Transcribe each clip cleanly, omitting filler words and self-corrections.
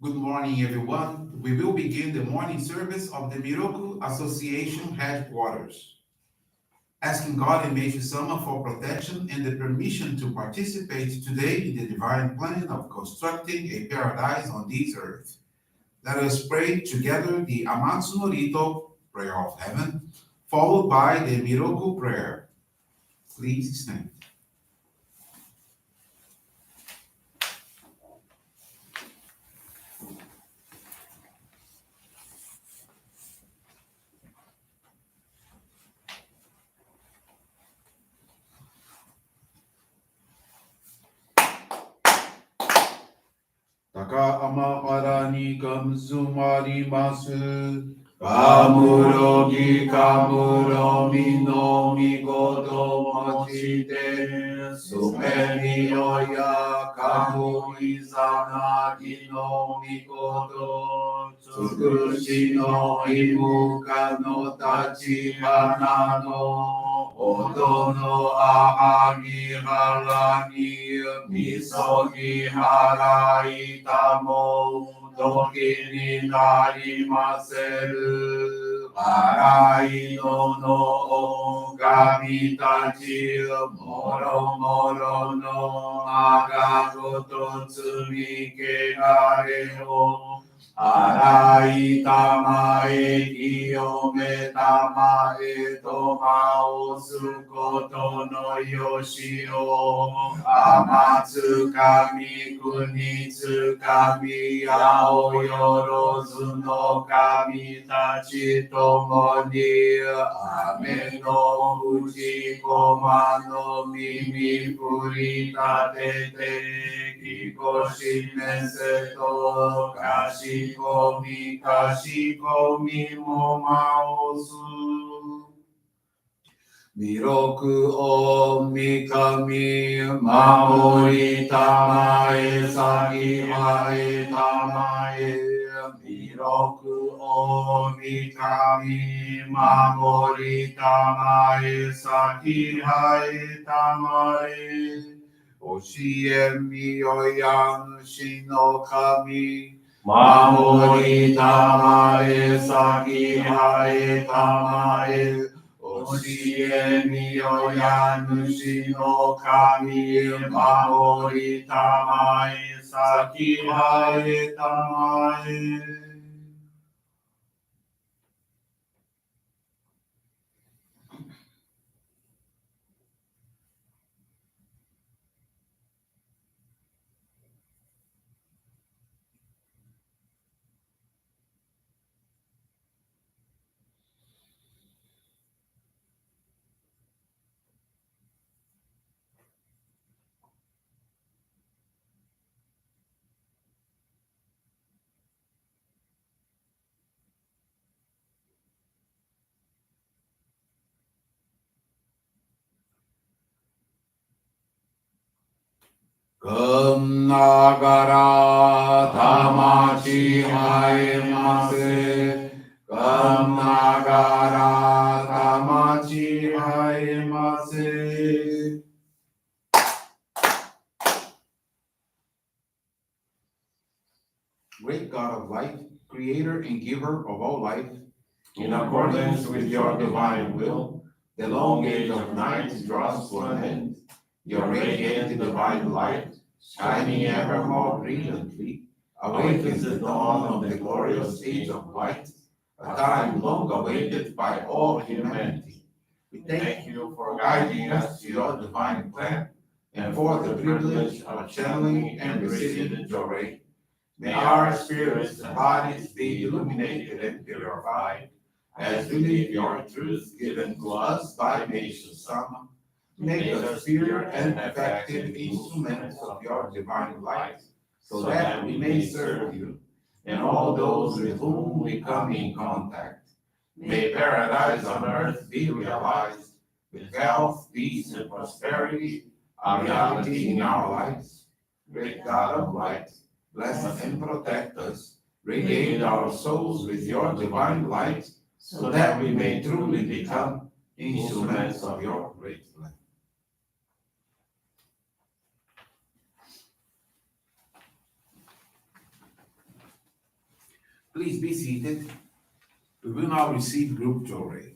Good morning, everyone. We will begin the morning service of the Miroku Association headquarters, asking God and Meishu-sama for protection and the permission to participate today in the divine plan of constructing a paradise on this earth. Let us pray together the Amatsu-Norito Prayer of Heaven, followed by the Miroku Prayer. Please stand. Taka ama parani kamsumarimasu. Kamurogi kamuromi no migodo mochite sumeni oya kamu izanagi no migodo tsukushi no imuka no tachibana no odo no ahagi harani misogi harai tamo Doki ni narimaseru Arai no ogami tachi Moro moro no magagoto tsumike gare o Arai tamae kiyome tamae tomao sukoto no yoshi o Amatsu kami kunitsu kami yao yorozu no kami tachi tomoni ame no fuji koma no mimi furita tete kikoshi meseto kashikomi momaosu Miroku o mikami maori tamae sakihae tamae Miroku o mikami maori tamae sakihae tamae Oshie mioyan shinokami Maori tamae sakihae tamae Oshie mioya nushi no kami maori tamae sakihae tamae. Kum nagara tamachi haemase. Kum nagara tamachi haemase. Great God of light, creator and giver of all life, In accordance with your divine will, the long age of night draws to an end. Your radiant divine light, shining ever more brilliantly, awakens the dawn of the glorious age of light, a time long awaited by all humanity. We thank you for guiding us to your divine plan and for the privilege of channeling and receiving Johrei. May our spirits and bodies be illuminated and purified as we live your truth given to us by Meishu-sama. Make us pure and effective instruments of your divine light, so that we may serve you and all those with whom we come in contact. May paradise on earth be realized, with health, peace, and prosperity, a reality in our lives. Great God of light, bless and protect us, radiate our souls with your divine light, so that we may truly become instruments of your great light. Please be seated. We will now receive group Johrei.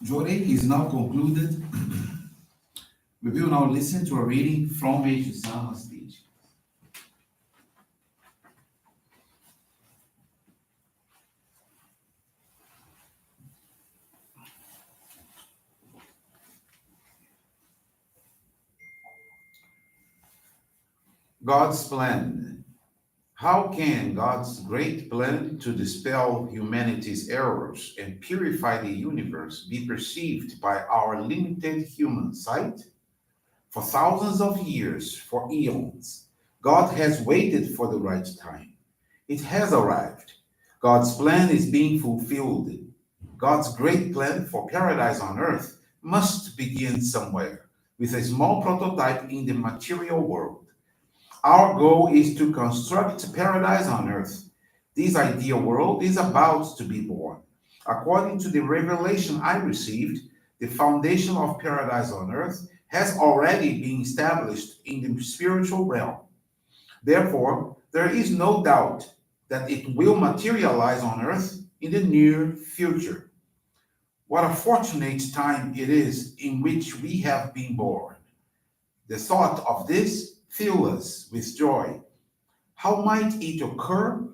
Johrei is now concluded. We will now listen to a reading from Meishu-sama's teaching. God's plan. How can God's great plan to dispel humanity's errors and purify the universe be perceived by our limited human sight? For thousands of years, for eons, God has waited for the right time. It has arrived. God's plan is being fulfilled. God's great plan for paradise on earth must begin somewhere, with a small prototype in the material world. Our goal is to construct paradise on earth. This ideal world is about to be born. According to the revelation I received, the foundation of paradise on earth has already been established in the spiritual realm. Therefore, there is no doubt that it will materialize on earth in the near future. What a fortunate time it is in which we have been born. The thought of this fills us with joy. How might it occur?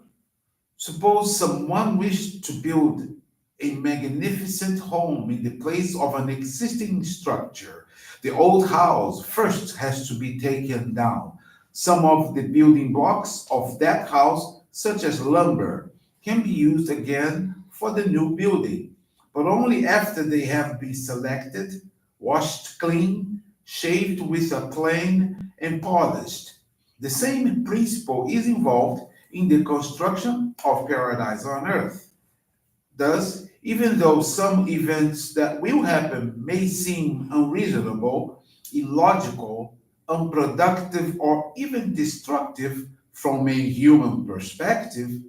Suppose someone wished to build a magnificent home in the place of an existing structure. The old house first has to be taken down. Some of the building blocks of that house, such as lumber, can be used again for the new building, but only after they have been selected, washed clean, shaved with a plane, and polished. The same principle is involved in the construction of paradise on earth. Thus, even though some events that will happen may seem unreasonable, illogical, unproductive, or even destructive from a human perspective,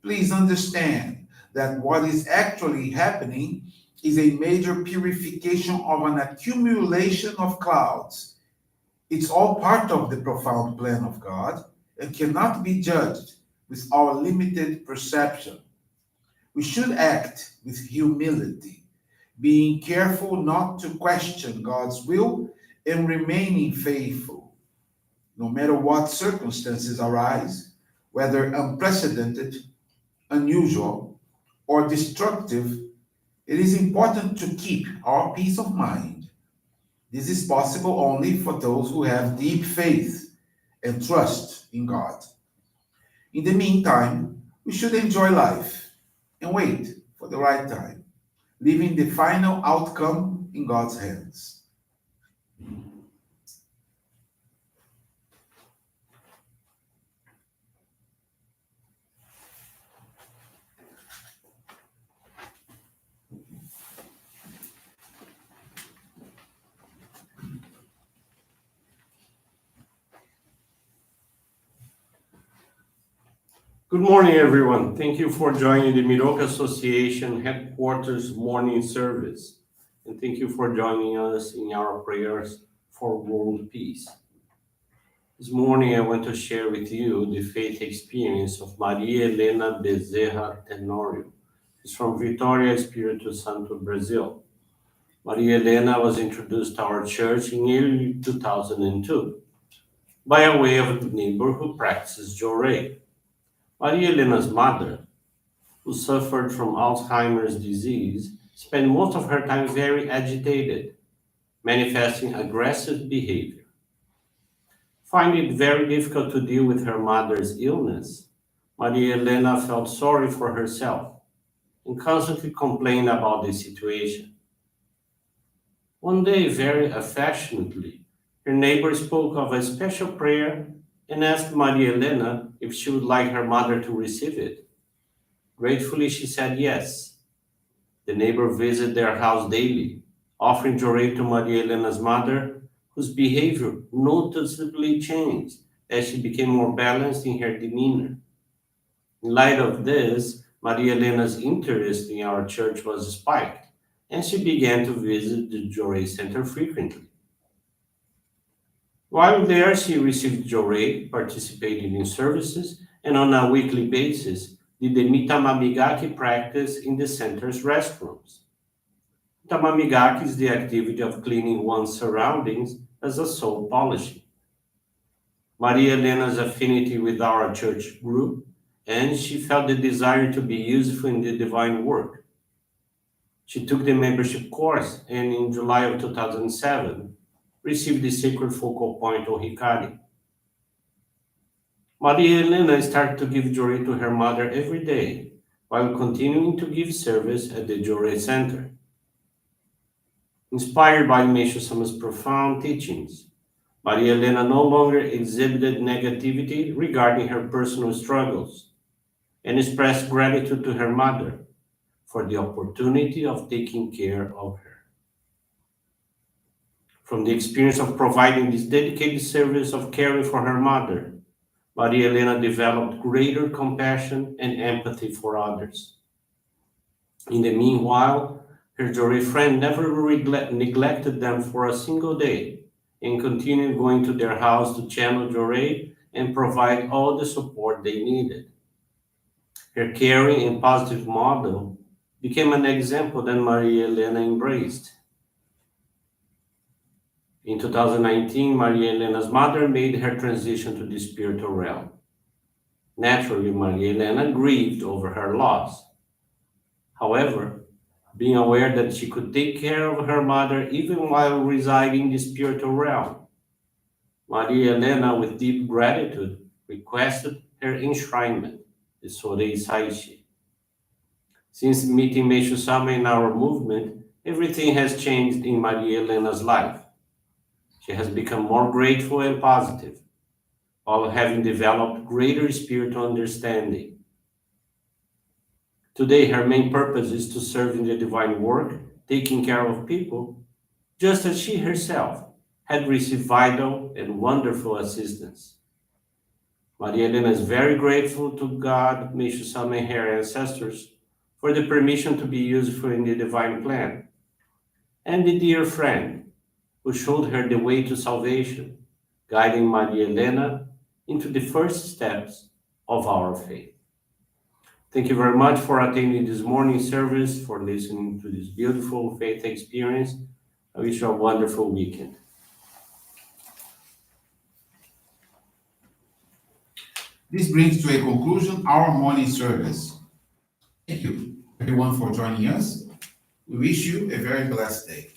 please understand that what is actually happening is a major purification of an accumulation of clouds. It's all part of the profound plan of God and cannot be judged with our limited perception. We should act with humility, being careful not to question God's will and remaining faithful. No matter what circumstances arise, whether unprecedented, unusual, or destructive, it is important to keep our peace of mind. This is possible only for those who have deep faith and trust in God. In the meantime, we should enjoy life and wait for the right time, leaving the final outcome in God's hands. Good morning, everyone. Thank you for joining the Miroku Association headquarters morning service. And thank you for joining us in our prayers for world peace. This morning, I want to share with you the faith experience of Maria Helena Bezerra Tenorio. She's from Vitória, Espírito Santo, Brazil. Maria Helena was introduced to our church in early 2002 by a way of a neighbor who practices Johrei. Maria Helena's mother, who suffered from Alzheimer's disease, spent most of her time very agitated, manifesting aggressive behavior. Finding it very difficult to deal with her mother's illness, Maria Helena felt sorry for herself and constantly complained about the situation. One day, very affectionately, her neighbor spoke of a special prayer and asked Maria Helena if she would like her mother to receive it. Gratefully, she said yes. The neighbor visited their house daily, offering Johrei to Maria Helena's mother, whose behavior noticeably changed as she became more balanced in her demeanor. In light of this, Maria Helena's interest in our church was spiked, and she began to visit the Johrei Center frequently. While there, she received Johrei, participated in services, and on a weekly basis, did the mitamamigaki practice in the center's restrooms. Mitamamigaki is the activity of cleaning one's surroundings as a soul polishing. Maria Elena's affinity with our church grew, and she felt the desire to be useful in the divine work. She took the membership course and in July of 2007 received the sacred focal point or Hikari. Maria Elena started to give Johrei to her mother every day while continuing to give service at the Johrei Center. Inspired by Meishu-sama's profound teachings, Maria Elena no longer exhibited negativity regarding her personal struggles and expressed gratitude to her mother for the opportunity of taking care of her. From the experience of providing this dedicated service of caring for her mother, Maria Elena developed greater compassion and empathy for others. In the meanwhile, her Johrei friend never neglected them for a single day and continued going to their house to channel Johrei and provide all the support they needed. Her caring and positive model became an example that Maria Elena embraced. In 2019, Maria Elena's mother made her transition to the spiritual realm. Naturally, Maria Elena grieved over her loss. However, being aware that she could take care of her mother even while residing in the spiritual realm, Maria Elena, with deep gratitude, requested her enshrinement, the Johrei Saishi. Since meeting Meishu-sama in our movement, everything has changed in Maria Elena's life. She has become more grateful and positive, while having developed greater spiritual understanding. Today, her main purpose is to serve in the divine work, taking care of people, just as she herself had received vital and wonderful assistance. Maria Elena is very grateful to God, Meishu-sama, and her ancestors for the permission to be useful in the divine plan, and the dear friend who showed her the way to salvation, guiding Maria Elena into the first steps of our faith. Thank you very much for attending this morning service, for listening to this beautiful faith experience. I wish you a wonderful weekend. This brings to a conclusion our morning service. Thank you, everyone, for joining us. We wish you a very blessed day.